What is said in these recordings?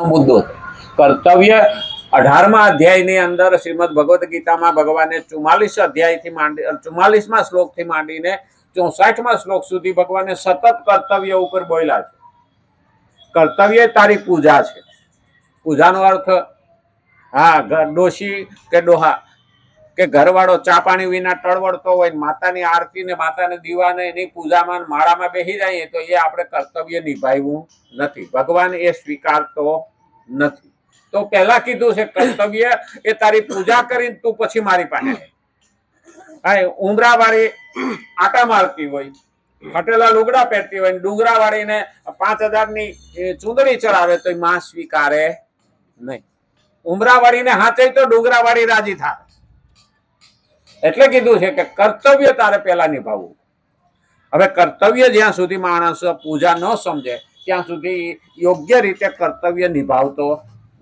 મુદ્દો કર્તવ્ય 18મા અધ્યાયની અંદર શ્રીમદ ભગવદ્ ગીતામાં ભગવાને 44 અધ્યાયથી માંડી 44મા શ્લોકથી માંડીને 64મા શ્લોક સુધી ભગવાને સતત કર્તવ્ય ઉપર બોલ્યા છે. કર્તવ્ય તારી પૂજા છે. પૂજાનો અર્થ ડોશી કે ડોહા કે ઘરવાળો ચા પાણી વિના ટળવળતો હોય, માતાની આરતી ને માતાને દીવાને એની પૂજામાં માળામાં બેસી જાય તો એ આપણે કર્તવ્ય નિભાવ્યું નથી. ભગવાન એ સ્વીકારતો નથી. તો પહેલા કીધું છે કર્તવ્ય એ તારી પૂજા કરીને તું પછી મારી પાસે ઉમરા વાળી આટા મારતી હોય, ફટેલા લુગડા પહેરતી હોય, ડુંગરા વાળીને 5000ની ચૂંદડી ચડાવે તો માં સ્વીકારે નહીં. ઉમરા વાળીને હાથે તો ડુંગરા વાળી રાજી થાય. એટલે કીધું છે કે કર્તવ્ય તારે પહેલા નિભાવવું. હવે કર્તવ્ય જ્યાં સુધી માણસ પૂજા ન સમજે ત્યાં સુધી યોગ્ય રીતે કર્તવ્ય નિભાવતો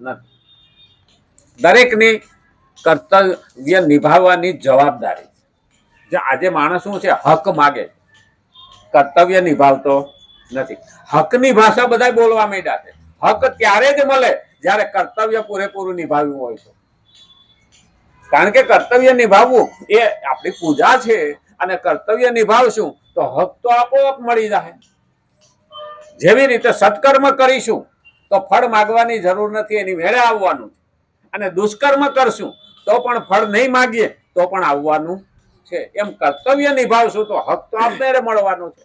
નથી. દરેકની કર્તવ્ય નિભાવવાની જવાબદારી. આજે માણસ શું છે, હક માગે, કર્તવ્ય નિભાવતો નથી. હકની ભાષા બધા બોલવા માંડ્યા છે. હક ત્યારે જ મળે જ્યારે કર્તવ્ય પૂરેપૂરું નિભાવ્યું હોય તો. કારણ કે કર્તવ્ય નિભાવવું એ આપણી પૂજા છે અને કર્તવ્ય નિભાવશું તો હક તો આપોઆપ મળી જાય. જેવી રીતે સત્કર્મ કરીશું તો ફળ માગવાની જરૂર નથી, એની વેળે આવવાનું છે. અને દુષ્કર્મ કરશું તો પણ ફળ નહીં માગીએ તો પણ આવવાનું છે. એમ કર્તવ્ય નિભાવશું તો હક તો આપને મળવાનું છે.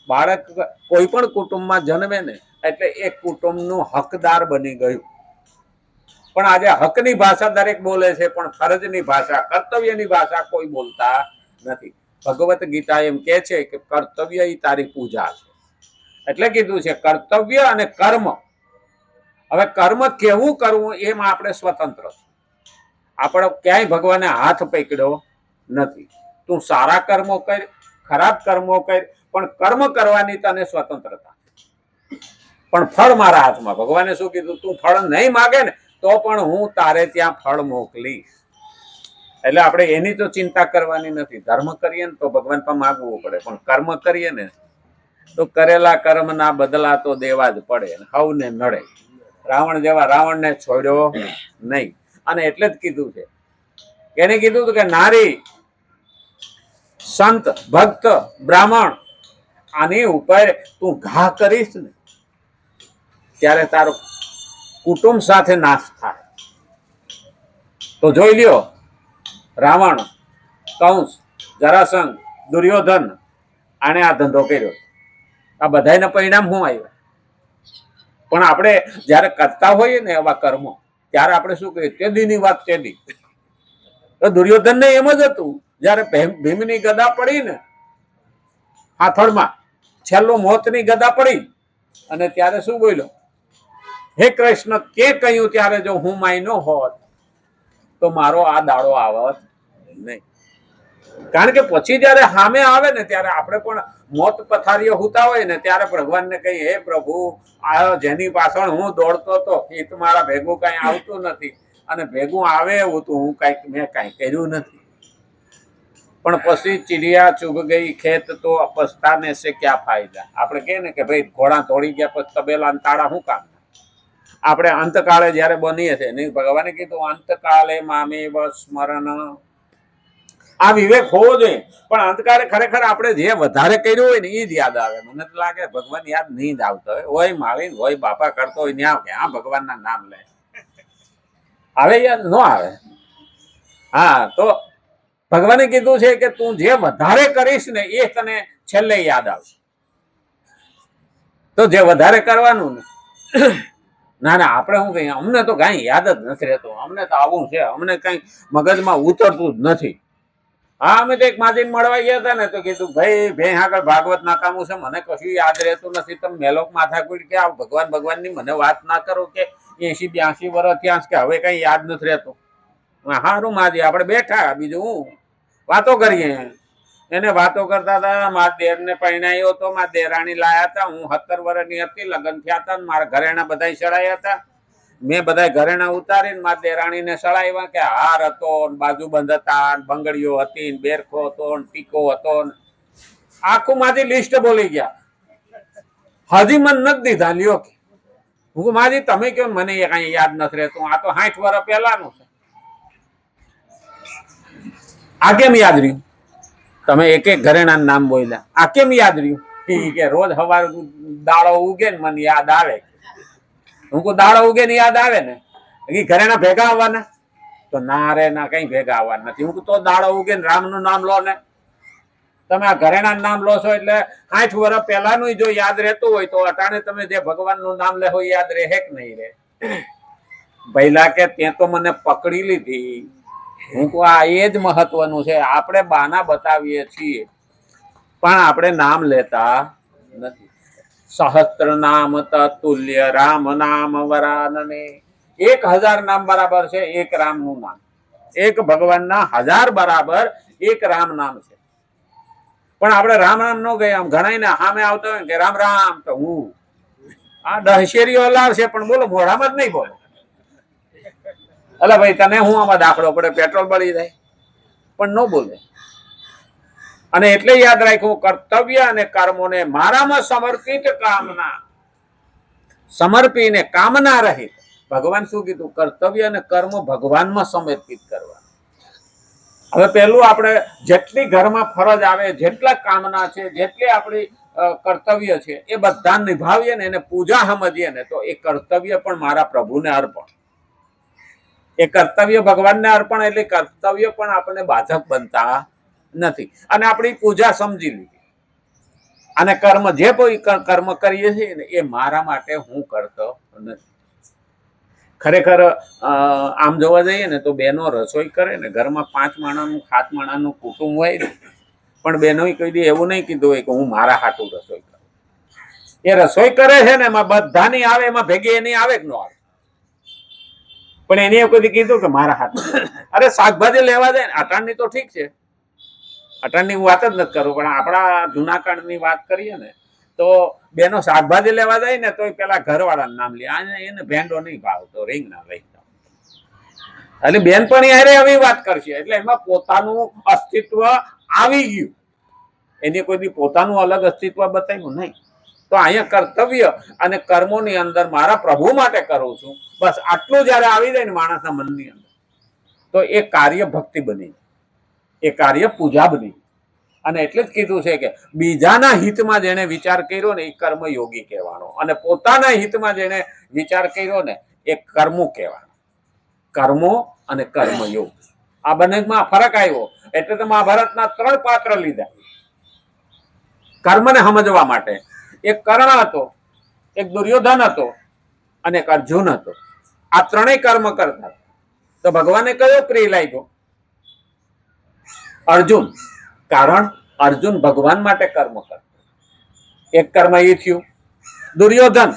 બાળક કોઈ પણ કુટુંબમાં જન્મે ને એટલે એ કુટુંબનું હકદાર બની ગયું. પણ આજે હકની ભાષા દરેક બોલે છે, પણ ફરજની ભાષા, કર્તવ્યની ભાષા કોઈ બોલતા નથી. ભગવત ગીતા એમ કે છે કે કર્તવ્ય એ તારી પૂજા છે. એટલે કીધું છે કર્તવ્ય અને કર્મ. હવે કર્મ કેવું કરવું એમાં આપણે સ્વતંત્ર છે. આપણે ક્યાંય ભગવાને હાથ પકડ્યો નથી. તું સારા કર્મો કર, ખરાબ કર્મો કર, પણ કર્મ કરવાની તને સ્વતંત્રતા. પણ ફળ મારા હાથમાં. ભગવાને શું કીધું, તું ફળ નહીં માગે ને તો પણ હું તારે ત્યાં ફળ મોકલીશ. એટલે આપણે એની તો ચિંતા કરવાની નથી. ધર્મ કરીએ ને તો ભગવાન પણ માગવું પડે, પણ કર્મ કરીએ ને તો કરેલા કર્મના બદલા તો દેવા જ પડે. હવને નડે. રાવણ જેવા રાવણને છોડ્યો નહીં. અને એટલે જ કીધું છે, એને કીધું હતું કે નારી, સંત, ભક્ત, બ્રાહ્મણ આની ઉપર તું ઘા કરીશ ને ત્યારે તારો કુટુંબ સાથે નાશ થાય. તો જોઈ લ્યો, રાવણ, કંસ, જરાસંઘ, દુર્યોધન આને આ ધંધો કર્યો. આ બધાના પરિણામ શું આવ્યા? પણ આપણે જયારે કરતા હોઈએ ને એવા કર્મો ત્યારે આપણે શું કહીએ, તેદીની વાત તેદી. તો દુર્યોધનને એમ જ હતું. જયારે ભીમની ગદા પડી ને હાથળમાં, છેલ્લું મોતની ગદા પડી અને ત્યારે શું બોલ્યો, હે કૃષ્ણ કે કહ્યું ત્યારે જો હું માયનો હોત તો મારો આ દાડો આવત નહીં. કારણ કે પછી જયારે સામે આવે ને ત્યારે આપણે પણ મોત પથારીઓ હોતા હોય ને ત્યારે ભગવાનને કહીએ, હે પ્રભુ, આ જેની પાછળ હું દોડતો હતો એ તો મારા ભેગું કઈ આવતું નથી, અને ભેગું આવે એવું તો મેં કઈ કર્યું નથી. પણ પછી ચીડિયા ચૂગ ગઈ ખેત તો પસ્તાને સે ક્યાં ફાયદા. આપણે કહીએ ને કે ભાઈ ઘોડા દોડી ગયા પછી તબેલા તાળા શું કામ. આપણે અંતકાળે જયારે બનીએ છીએ નહીં, ભગવાને કીધું અંતકાળે મામેવ સ્મરણ. આ વિવેક હોવો જોઈએ. પણ અંતકાળે ખરેખર આપણે જે વધારે કર્યું હોય ને એ જ યાદ આવે. મને તો લાગે ભગવાન યાદ નહીં જ આવતો હોય માળીને હોય બાપા કરતો હોય ત્યાં કે હા ભગવાનના નામ લે આવે, યાદ ન આવે. હા, તો ભગવાને કીધું છે કે તું જે વધારે કરીશ ને એ તને છેલ્લે યાદ આવશે. તો જે વધારે કરવાનું ને ના ના આપણે શું કહીએ, અમને તો કઈ યાદ જ નથી રહેતું, અમને તો આવું છે, અમને કઈ મગજમાં ઉતરતું જ નથી. હા, અમે તો એક માજીને મળવા ગયા હતા ને તો કીધું ભાઈ ભેં આગળ ભાગવત નાકામું છે, મને કશું યાદ રહેતું નથી. તમે મેલોક માથાકૂટ કે આ ભગવાન ભગવાનની મને વાત ના કરો કે 80-82 વર્ષ ત્યાં કે હવે કઈ યાદ નથી રહેતું. હારું માજી, આપણે બેઠા, બીજું હું વાતો કરીએ. એને વાતો કરતા હતા. મારા દેરને પરણાયો હતો, મારા દેરાણી લાયા હતા. હું 17 વર્ષની હતી, લગ્ન થયા હતા. મારા ઘરેણા બધા સડાયા હતા. મેં બધા ઘરેણા ઉતારીને મારા દેરાણીને સડાવ્યા કે હાર હતો, બાજુબંધ હતા, બંગડીઓ હતી, બેરખો હતો, ટીકો હતો. આખું માંથી લિસ્ટ બોલી ગયા. હજી મને નથી દીધા લ્યો કે હું કહું માજી તમે કહો ને મને કઈ યાદ નથી રહેતું, આ તો 60 વર્ષ પહેલાનું છે. આ કેમ યાદ રહ્યું? તમે એક એક ઘરેણાનું નામ બોલ્યા, આ કેમ યાદ રહ્યું? કે રોજ સવાર દાડો ઉગે ને મને યાદ આવે. હું કહું દાડો ઉગે ને યાદ આવે ને, ઘરેણા ભેગા આવવાના? તો ના રે ના, કઈ ભેગા આવવાના નથી. હું કહું તો દાડો ઉગે ને રામનું નામ લો ને. તમે આ ઘરેણાનું નામ લો છો એટલે 60 વર્ષ પહેલાનું જો યાદ રહેતું હોય તો અટાણે તમે જે ભગવાનનું નામ લેવો યાદ રહે કે નહીં રહે? પહેલા કે ત્યાં તો મને પકડી લીધી. હું કહું આ એ જ મહત્વનું છે. આપણે બાના બતાવીએ છીએ પણ આપણે નામ લેતા નથી. સહસ્ત્ર નામ તતુલ્ય રામ નામ વરાનને. 1000 નામ બરાબર છે એક રામનું નામ. એક ભગવાનના 1000 બરાબર એક રામ નામ છે. પણ આપણે રામ રામ નો ગયા. આમ ઘણા ને સામે આવતા હોય કે રામ રામ, તો હું આ દશેરીઓ લાવ છે પણ બોલો મોઢામાં જ નહીં બોલો. અલા ભાઈ તને હું આમાં દાખલો પડે, પેટ્રોલ બળી જાય પણ ન બોલે. અને એટલે યાદ રાખ્યું, કર્તવ્ય અને કર્મોને મારામાં સમર્પિત કામના. સમર્પીને કામના રહિત. ભગવાન શું કીધું? કર્તવ્ય અને કર્મ ભગવાનમાં સમર્પિત કરવા. હવે પેલું આપણે જેટલી ઘરમાં ફરજ આવે, જેટલા કામના છે, જેટલી આપણી કર્તવ્ય છે એ બધા નિભાવીએ ને, એને પૂજા સમજીએ ને, તો એ કર્તવ્ય પણ મારા પ્રભુને અર્પણ. એ કર્તવ્ય ભગવાનને અર્પણ એટલે કર્તવ્ય પણ આપણને બાધક બનતા નથી. અને આપણી પૂજા સમજી લીધી. અને કર્મ જે કોઈ કર્મ કરીએ છીએ ને એ મારા માટે હું કરતો નથી. ખરેખર આમ જોવા જઈએ ને તો બહેનો રસોઈ કરે ને, ઘરમાં 5 માણસનું 7 માણસનું કુટુંબ હોય ને, પણ બહેનોએ કોઈ દી એવું નહીં કીધું હોય કે હું મારા હાટું રસોઈ કરું. એ રસોઈ કરે છે ને એમાં બધાની આવે, એમાં ભેગી એની આવે કે ન આવે, પણ એને કોઈ દી કીધું કે મારા હાટું. અરે શાકભાજી લેવા જાય ને, અટાણની તો ઠીક છે, અટાણની વાત જ નથી કરું, પણ આપણા જૂના કાળની વાત કરીએ ને તો બેનો શાકભાજી લેવા જાય ને તો પેલા ઘરવાળાનું નામ લે. એને ભેંડો નહીં ભાવતો, રીંગણા લઈ જાઓ. એટલે બેન પણ યારે આવી વાત કરશે એટલે એમાં પોતાનું અસ્તિત્વ આવી ગયું. એને કોઈ દી પોતાનું અલગ અસ્તિત્વ બતાવ્યું નહીં. તો અહીંયા કર્તવ્ય અને કર્મોની અંદર મારા પ્રભુ માટે કરું છું, બસ આટલું જયારે આવી જાય ને માણસના મનની અંદર, તો એ કાર્ય ભક્તિ બની, એ કાર્ય પૂજા બની. અને એટલે જ કીધું છે કે બીજાના હિતમાં જેને વિચાર કર્યો ને એ કર્મયોગી કહેવાનો, અને પોતાના હિતમાં જેને વિચાર કર્યો ને એ કર્મો કહેવાનો. કર્મો અને કર્મયોગ આ બંનેમાં ફરક આવ્યો. એટલે તો મહાભારતના 3 પાત્ર લીધા કર્મને સમજવા માટે. એક કર્ણ હતો, એક દુર્યોધન હતો અને એક અર્જુન હતો. આ ત્રણેય કર્મ કરતા. તો ભગવાને કયો પ્રિય લાગ્યો? અર્જુન. કારણ અર્જુન ભગવાન માટે કર્મ કરતો. એક કર્મ એ થયું. દુર્યોધન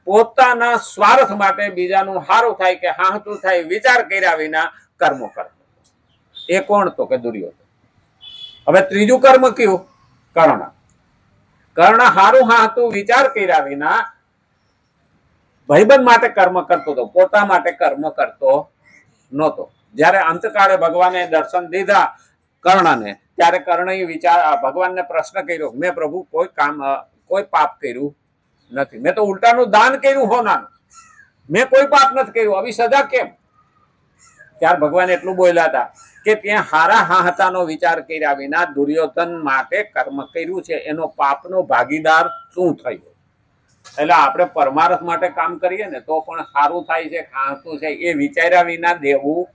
પોતાના સ્વાર્થ માટે, બીજાનું સારું થાય કે હાંતું થાય વિચાર કર્યા વિના કર્મો કરતો. એ કોણ? તો કે દુર્યોધન. હવે ત્રીજું કર્મ કયું? કર્ણ. કર્ણ હારું હાંતું વિચાર કર્યા વિના ભાઈબંધ માટે કર્મ કરતો હતો, પોતા માટે કર્મ કરતો નહોતો. જયારે અંતકાળે ભગવાને દર્શન દીધા કર્ણને, ત્યારે કર્ણએ ભગવાનને પ્રશ્ન કર્યો, મેં પ્રભુ કોઈ પાપ કર્યું નથી, મેં તો ઉલટાનું દાન કર્યું હોનાનું, મેં કોઈ પાપ નથી કર્યું, આવી સજા કેમ? ત્યારે ભગવાન એટલું બોલ્યા હતા કે ત્યાં હારા હાહતાનો વિચાર કર્યા વિના દુર્યોધન માટે કર્મ કર્યું છે, એનો પાપનો ભાગીદાર શું થયો? એટલે આપણે પરમાર્થ માટે કામ કરીએ ને તો પણ સારું થાય છે, ખાતું છે, એ વિચાર્યા વિના દેવું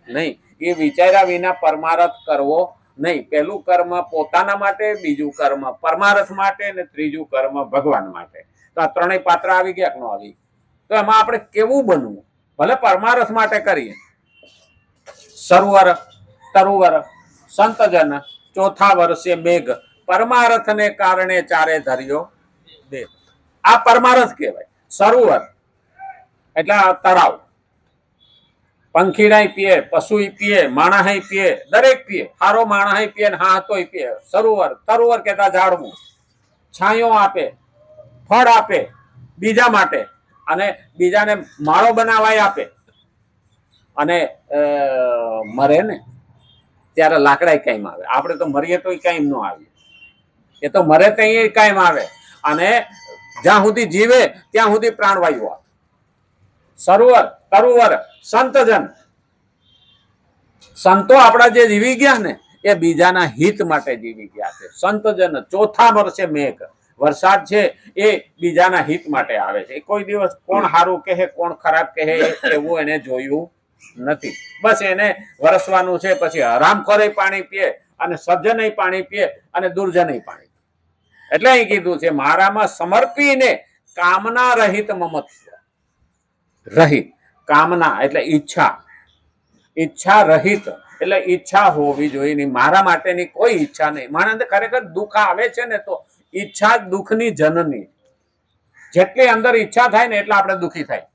નહીં. એ વિચાર્યા વિના પરમાર્થ કરવો નહીં. પહેલું કર્મ પોતાના માટે, બીજું કર્મ પરમાર્થ માટે, ને ત્રીજું કર્મ ભગવાન માટે. તો આ ત્રણેય પાત્ર આવી ગયા કે ન આવી? તો એમાં આપણે કેવું બનવું? ભલે પરમાર્થ માટે કરીએ. સરોવર તરુવર સંતજન, ચોથા વર્ષે મેઘ, પરમાર્થને કારણે ચારે ધર્યો દેવ. આ પરમાર્થ કહેવાય. સરોવર એટલે તળાવ. પંખીડાય પીએ, પશુ પીએ, માણસ પીએ, દરેક પીએ. હારો માણસ પીએ ને હાથોય પીએ. સરોવર. તરુવર કહેતા ઝાડવું, છાંયો આપે, ફળ આપે બીજા માટે, અને બીજાને માળો બનાવાય આપે. અને મરે ને ત્યારે લાકડા કાયમ આવે. આપણે તો મરીએ તો કાયમ ન આવે, એ તો મરે તો કાયમ આવે. અને જ્યાં સુધી જીવે ત્યાં સુધી પ્રાણવાયુ આવે. સરોવર તરુવર સંતજન. સંતો આપણા જે જીવી ગયા ને એ બીજાના હિત માટે જીવી ગયા છે. સંતજન ચોથા વર્ષે મેઘ, વરસાદ છે એ બીજાના હિત માટે આવે છે. કોઈ દિવસ કોણ સારું કહે કોણ ખરાબ કહે એવું એને જોયું નથી. બસ એને વરસવાનું છે. પછી હરામખોરે પાણી પીએ અને સજ્જન પાણી પીએ અને દુર્જન પાણી. એટલે અહીં કીધું છે મારામાં સમર્પીને કામના રહિત મમત્વ. રહિત કામના એટલે ઈચ્છા, ઈચ્છા રહિત એટલે ઈચ્છા હોવી જોઈએ નહીં. મારા માટેની કોઈ ઈચ્છા નહીં. માણસને ખરેખર દુઃખ આવે છે ને તો ઈચ્છા દુઃખની જનની. જેટલી અંદર ઈચ્છા થાય ને એટલે આપણે દુઃખી થાય.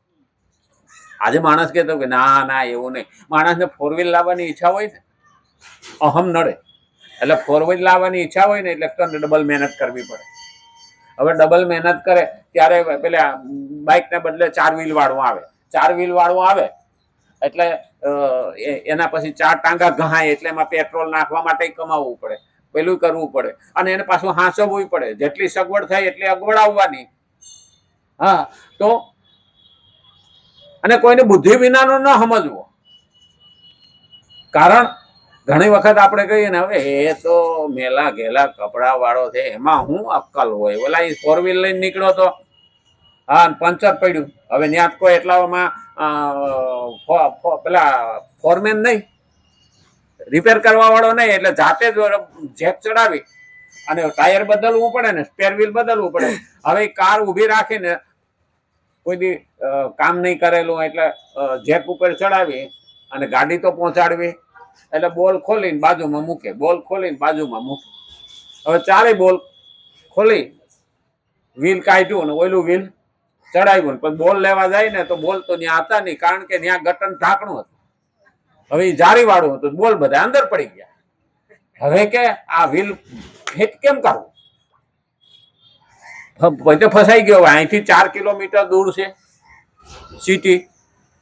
આજે માણસ કહેતો કે ના ના એવું નહીં. માણસને ફોર વ્હીલ લાવવાની ઈચ્છા હોય ને, અહમ નડે એટલે ફોર વ્હીલ લાવવાની ઈચ્છા હોય ને એટલે ડબલ મહેનત કરવી પડે. હવે ડબલ મહેનત કરે ત્યારે પેલા બાઇકને બદલે 4 વ્હીલ વાળું આવે. 4 વ્હીલ વાળું આવે એટલે એના પછી 4 ટાંગા ઘહાય એટલે એમાં પેટ્રોલ નાખવા માટે કમાવવું પડે, પેલું કરવું પડે અને એને પાછું હાંસવવું પડે. જેટલી સગવડ થાય એટલી અગવડ આવવાની. હા તો અને કોઈને બુદ્ધિ વિનાનો ન સમજવો. કારણ ઘણી વખત આપણે કહીએ ને હવે એ તો મેલા ઘેલા કપડા વાળો છે એમાં હું અક્કલ હોય. ઓલા એ 4 વ્હીલ લઈને નીકળ્યો તો હા પંચર પડ્યું. હવે ત્યાં કોઈ એટલામાં પેલા ફોરમેન નહીં, રિપેર કરવા વાળો નહીં એટલે જાતે જ જેક ચડાવી અને ટાયર બદલવું પડે ને સ્પેર વ્હીલ બદલવું પડે. હવે કાર ઊભી રાખીને કોઈ દી કામ નહીં કરેલું એટલે જેક ઉપર ચડાવી અને ગાડી તો પહોંચાડવી એટલે બોલ ખોલીને બાજુમાં મૂકે, બોલ ખોલીને બાજુમાં મૂકે. હવે 4 બોલ ખોલી વ્હીલ કાઢ્યું ને ઓયલું વ્હીલ ચડાવ્યું ને પણ બોલ લેવા જાય ને તો બોલ તો ત્યાં હતા નહીં કારણ કે ત્યાં ગટન ઢાંકણું હતું. હવે એ જારી વાળું હતું, બોલ બધા અંદર પડી ગયા. હવે કે આ વ્હીલ ફિટ કેમ કરવું? પછી ફસાઈ ગયો. અહીંથી 4 કિલોમીટર દૂર છે સિટી.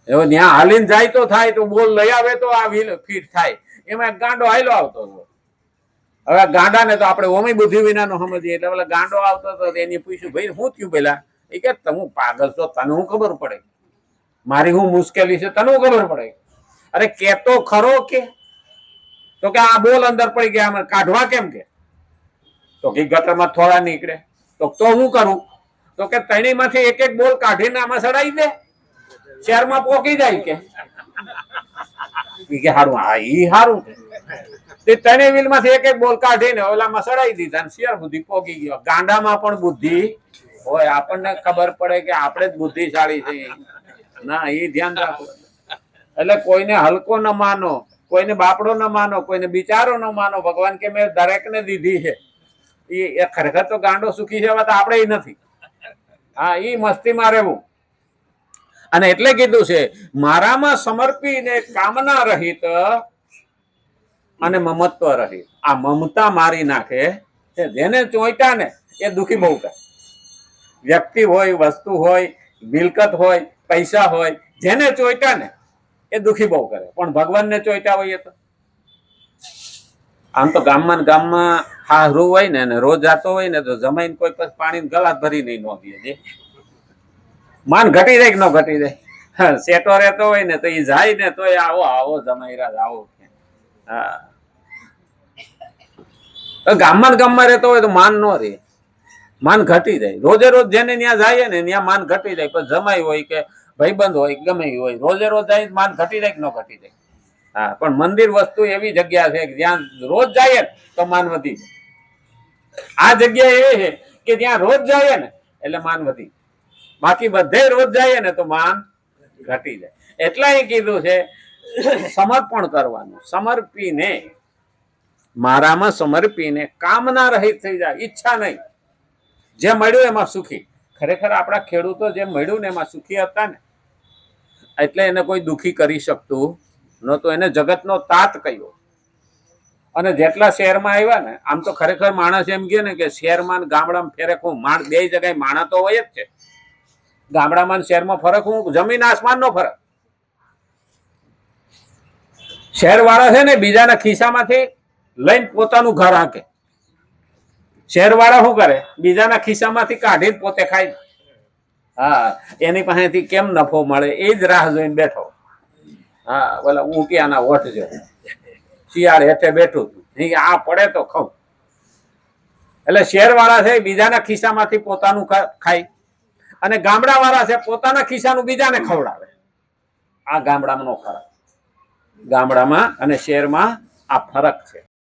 હવે ત્યાં હાલીને જાય તો થાય તો બોલ લઈ આવે તો આ વ્હીલ ફિટ થાય. એમાં ગાંડો હાયલો આવતો હતો. હવે ગાંડાને તો આપણે ઓમી બુદ્ધિ વિનાનો સમજીએ એટલે પેલા ગાંડો આવતો હતો એને પૂછ્યું ભાઈ શું થયું પેલા? એ કે તમે પાગલ છો, તને શું ખબર પડે? મારી શું મુશ્કેલી છે તને શું ખબર પડે? અરે કેતો ખરો કે? તો કે આ બોલ અંદર પડી ગયા અમે કાઢવા કેમ કે? તો કે ગટરમાં થોડા નીકળે. તો હું કરું? તો કે ત્રણેયમાંથી એક બોલ કાઢીને આમાં ચડાવી દે, શહેરમાં પોકી જાય કે સારું. હા ઈ સારું. તે ત્રણેય વ્હીલ માંથી એક બોલ કાઢીને ઓલામાં ચડાવી દીધા અને શહેર સુધી પોકી ગયો. ગાંડામાં પણ બુદ્ધિ હોય. આપણને ખબર પડે કે આપણે જ બુદ્ધિશાળી છીએ ના, એ ધ્યાન રાખો. એટલે કોઈને હલકો ન માનો, કોઈને બાપડો ન માનો, કોઈને બિચારો ન માનો. ભગવાન કે મેં દરેકને દીધી છે. એ ખરેખર તો ગાંડો સુખી છે તો આપણે નથી. હા એ મસ્તીમાં રહેવું. અને એટલે કીધું છે મારામાં સમર્પીને કામના રહિત અને મમત્વ રહિત. આ મમતા મારી નાખે જેને ચોંટ્યા ને એ દુખી બહુ કરે. વ્યક્તિ હોય, વસ્તુ હોય, મિલકત હોય, પૈસા હોય, જેને ચોંટ્યા ને એ દુખી બહુ કરે. પણ ભગવાનને ચોંટ્યા હોય તો આમ તો ગામમાં હારું હોય ને રોજ જાતો હોય ને તો જમાઈને કોઈ પાણી ગલાસ ભરી નહીં નોંધીએ છે. માન ઘટી જાય કે ન ઘટી જાય. સેટો રહેતો હોય ને તો એ જાય ને તો આવો આવો જમાઈરા આવો. હા ગામમાં રહેતો હોય તો માન ન રહે, માન ઘટી જાય. રોજે રોજ જેને ત્યાં જાય ને ત્યાં માન ઘટી જાય. પણ જમાઈ હોય કે ભાઈબંધ હોય ગમે હોય રોજે રોજ જાય માન ઘટી જાય કે ન ઘટી જાય. હા પણ મંદિર વસ્તુ એવી જગ્યા છે કે જ્યાં રોજ જાય તો માન વધી જાય. આ જગ્યા એવી છે કે ત્યાં રોજ જાય ને એટલે માન વધી. બાકી બધે રોજ જાય ને તો માન ઘટી જાય. એટલે એ કીધું છે સમર્પણ કરવાનું. સમર્પીને મારામાં સમર્પીને કામના રહિત થઈ જાય. ઈચ્છા નહીં. જે મળ્યું એમાં સુખી. ખરેખર આપણા ખેડૂતો જે મળ્યું ને એમાં સુખી હતા ને એટલે એને કોઈ દુખી કરી શકતું નહોતું. એને જગતનો તાત કહ્યો. અને જેટલા શહેરમાં આવ્યા ને આમ તો ખરેખર માણસ એમ કહે ને કે શહેરમાં ગામડામાં ફેરક હું બે જગ્યાએ માણસ તો હોય જ છે. ગામડામાં શહેરમાં ફરક હું જમીન આસમાનનો ફરક. શહેર વાળા છે ને બીજાના ખિસ્સામાંથી લઈને પોતાનું ઘર હાંકે. શહેર વાળા શું કરે? બીજાના ખિસ્સામાંથી કાઢીને પોતે ખાય. હા, એની પાસેથી કેમ નફો મળે એ જ રાહ જોઈને બેઠો. હા, બોલા ઊંટિયાના વટ છે, શિયાળ હેઠે બેઠું હતું, આ પડે તો ખાઉં. એટલે શહેર વાળા છે બીજાના ખિસ્સામાંથી પોતાનું ખાય, અને ગામડા વાળા છે પોતાના ખિસ્સાનું બીજાને ખવડાવે. આ ગામડામાં નો ફરક. ગામડામાં અને શહેરમાં આ ફરક છે.